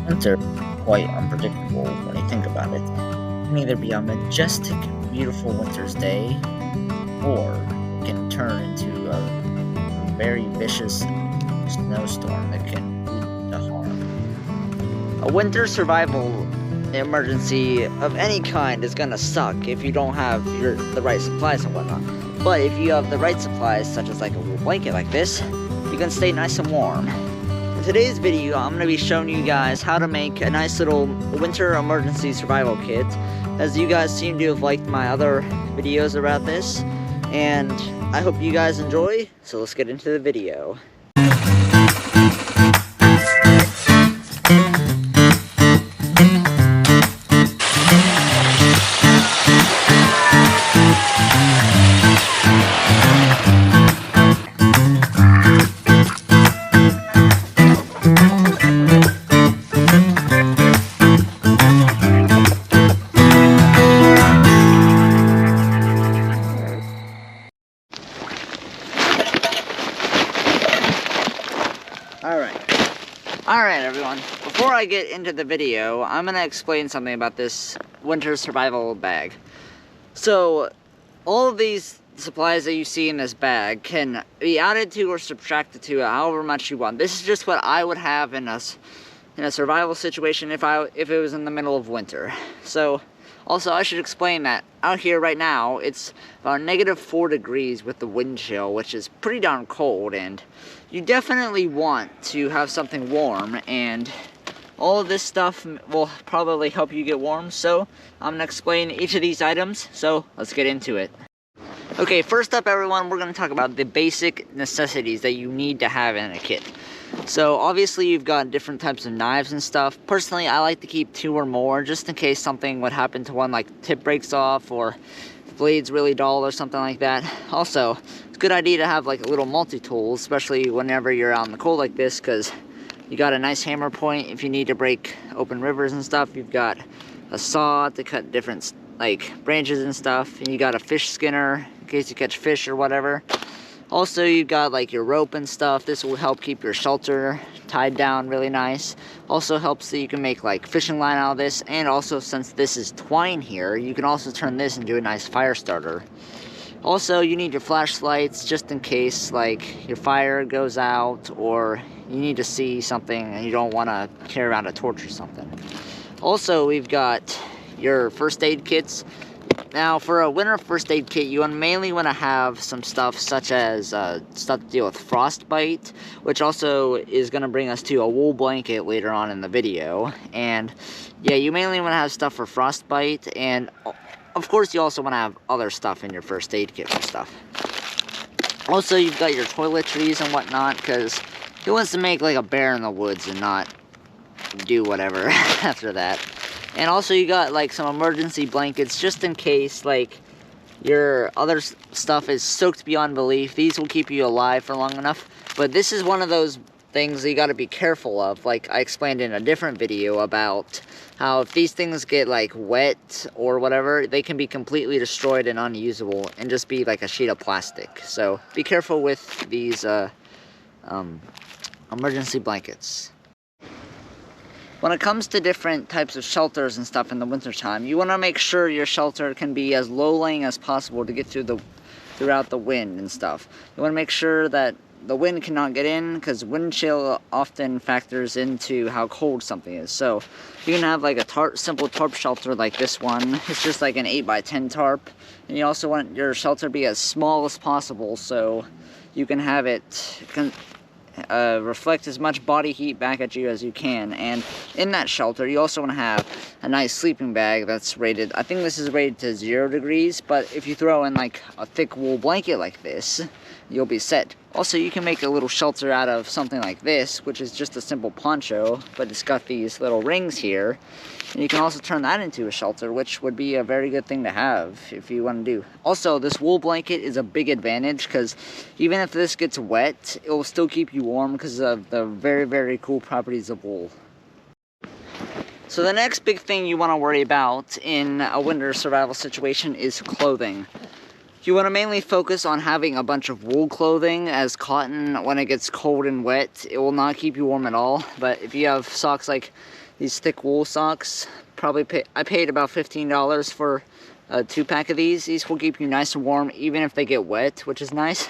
Winter is quite unpredictable when you think about it. It can either be a majestic, beautiful winter's day, or it can turn into a very vicious snowstorm that can lead to harm. A winter survival emergency of any kind is gonna suck if you don't have the right supplies and whatnot. But if you have the right supplies, such as like a wool blanket like this, you can stay nice and warm. In today's video, I'm going to be showing you guys how to make a nice little winter emergency survival kit, as you guys seem to have liked my other videos about this, and I hope you guys enjoy, so let's get into the video. Alright everyone, before I get into the video, I'm going to explain something about this winter survival bag. So, all of these supplies that you see in this bag can be added to or subtracted to however much you want. This is just what I would have in a survival situation if it was in the middle of winter. So, also I should explain that out here right now, it's about -4 degrees with the wind chill, which is pretty darn cold, and you definitely want to have something warm, and all of this stuff will probably help you get warm, so I'm going to explain each of these items, so let's get into it. Okay, first up everyone, we're going to talk about the basic necessities that you need to have in a kit. So obviously you've got different types of knives and stuff. Personally, I like to keep 2 or more, just in case something would happen to one, like the tip breaks off, or the blade's really dull or something like that. Also, it's a good idea to have like a little multi-tool, especially whenever you're out in the cold like this, because you got a nice hammer point if you need to break open rivers and stuff. You've got a saw to cut different like branches and stuff, and you got a fish skinner in case you catch fish or whatever. Also, you've got like your rope and stuff. This will help keep your shelter tied down really nice. Also helps that you can make like fishing line out of this, and also since this is twine here, you can also turn this into a nice fire starter. Also, you need your flashlights just in case like your fire goes out or you need to see something and you don't want to carry around a torch or something. Also, we've got your first aid kits. Now, for a winter first aid kit, you mainly want to have some stuff such as stuff to deal with frostbite, which also is going to bring us to a wool blanket later on in the video. And yeah, you mainly want to have stuff for frostbite, and of course you also want to have other stuff in your first aid kit for stuff. Also, you've got your toiletries and whatnot, because who wants to make like a bear in the woods and not do whatever after that. And also you got like some emergency blankets just in case like your other stuff is soaked beyond belief. These will keep you alive for long enough. But this is one of those things that you got to be careful of. Like I explained in a different video about how if these things get like wet or whatever, they can be completely destroyed and unusable and just be like a sheet of plastic. So be careful with these emergency blankets. When it comes to different types of shelters and stuff in the wintertime, you want to make sure your shelter can be as low-lying as possible to get throughout the wind and stuff. You want to make sure that the wind cannot get in, because wind chill often factors into how cold something is. So you can have like a simple tarp shelter like this one. It's just like an 8x10 tarp. And you also want your shelter to be as small as possible so you can have it reflect as much body heat back at you as you can. And in that shelter you also want to have a nice sleeping bag that's rated, I think this is rated to 0 degrees, but if you throw in like a thick wool blanket like this, you'll be set. Also, you can make a little shelter out of something like this, which is just a simple poncho, but it's got these little rings here, and you can also turn that into a shelter, which would be a very good thing to have if you want to do. Also, this wool blanket is a big advantage, because even if this gets wet, it will still keep you warm because of the very, very cool properties of wool. So the next big thing you want to worry about in a winter survival situation is clothing. You want to mainly focus on having a bunch of wool clothing, as cotton, when it gets cold and wet, it will not keep you warm at all. But if you have socks like these thick wool socks, I paid about $15 for a 2-pack of these. These will keep you nice and warm even if they get wet, which is nice.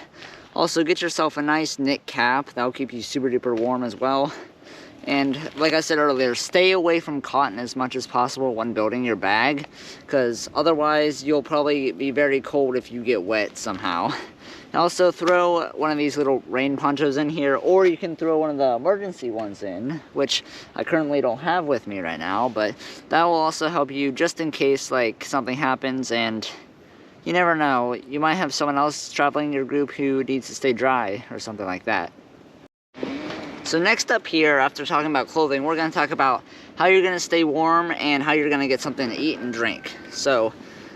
Also, get yourself a nice knit cap. That will keep you super duper warm as well. And like I said earlier, stay away from cotton as much as possible when building your bag, because otherwise you'll probably be very cold if you get wet somehow. And also throw one of these little rain ponchos in here, or you can throw one of the emergency ones in, which I currently don't have with me right now, but that will also help you just in case like something happens, and you never know, you might have someone else traveling in your group who needs to stay dry or something like that. So next up here, after talking about clothing, we're going to talk about how you're going to stay warm and how you're going to get something to eat and drink. So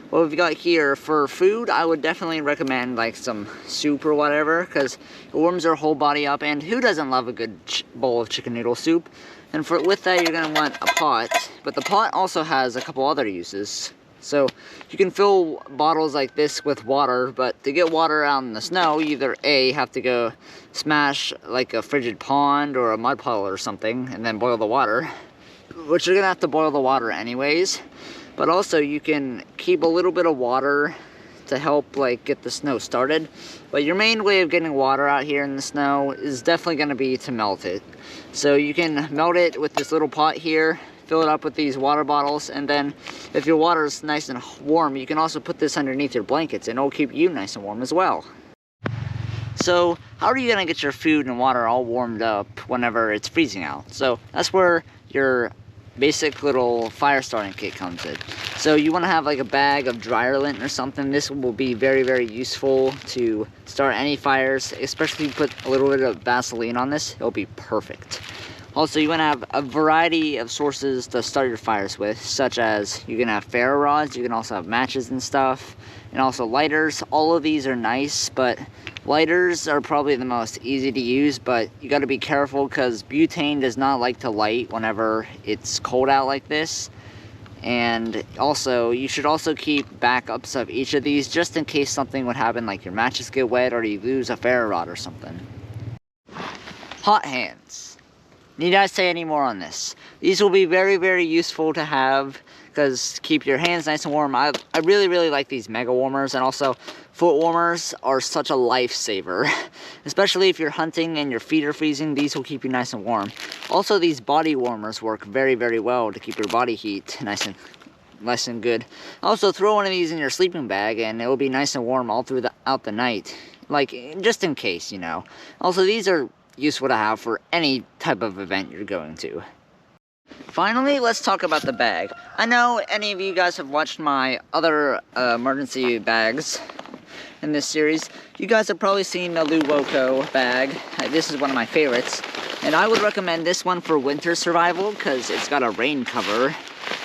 what we've got here for food, I would definitely recommend like some soup or whatever, because it warms our whole body up, and who doesn't love a good bowl of chicken noodle soup? And with that, you're going to want a pot, but the pot also has a couple other uses. So you can fill bottles like this with water, but to get water out in the snow, you either A, have to go smash like a frigid pond or a mud puddle or something and then boil the water, which you're gonna have to boil the water anyways. But also you can keep a little bit of water to help like get the snow started. But your main way of getting water out here in the snow is definitely gonna be to melt it. So you can melt it with this little pot here, fill it up with these water bottles, and then if your water is nice and warm, you can also put this underneath your blankets and it'll keep you nice and warm as well. So how are you gonna get your food and water all warmed up whenever it's freezing out? So that's where your basic little fire starting kit comes in. So you want to have like a bag of dryer lint or something. This will be very, very useful to start any fires, especially if you put a little bit of Vaseline on this, it'll be perfect. Also, you want to have a variety of sources to start your fires with, such as you can have ferro rods, you can also have matches and stuff, and also lighters. All of these are nice, but lighters are probably the most easy to use, but you got to be careful because butane does not like to light whenever it's cold out like this. And also, you should also keep backups of each of these just in case something would happen, like your matches get wet or you lose a ferro rod or something. Hot hands. Need I say any more on this? These will be very, very useful to have because keep your hands nice and warm. I really, really like these mega warmers, and also foot warmers are such a lifesaver. Especially if you're hunting and your feet are freezing, these will keep you nice and warm. Also, these body warmers work very, very well to keep your body heat nice and good. Also, throw one of these in your sleeping bag and it will be nice and warm all throughout the night. Like, just in case, you know. Also, these are useful to have for any type of event you're going to. Finally, let's talk about the bag. I know any of you guys have watched my other emergency bags in this series. You guys have probably seen the Luwoco bag. This is one of my favorites. And I would recommend this one for winter survival because it's got a rain cover.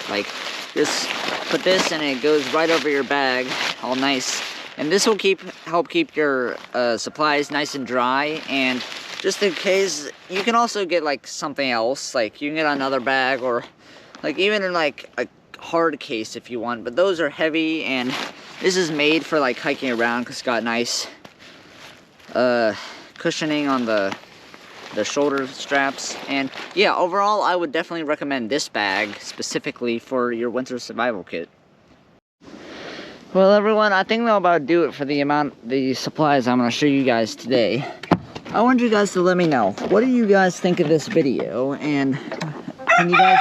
Like, just put this and it goes right over your bag, all nice. And this will help keep your supplies nice and dry. And just in case, you can also get like something else, like you can get another bag, or like even in like a hard case if you want, but those are heavy, and this is made for like hiking around because it's got nice cushioning on the shoulder straps. And yeah, overall I would definitely recommend this bag specifically for your winter survival kit. Well everyone, I think that'll about do it for the supplies I'm going to show you guys today. I want you guys to let me know, what do you guys think of this video, and can you guys,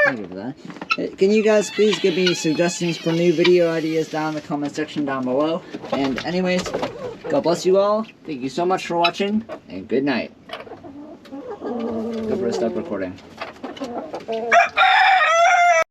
thank you for that. Can you guys please give me suggestions for new video ideas down in the comment section down below. And anyways, God bless you all, thank you so much for watching, and good night. Go for a stop recording.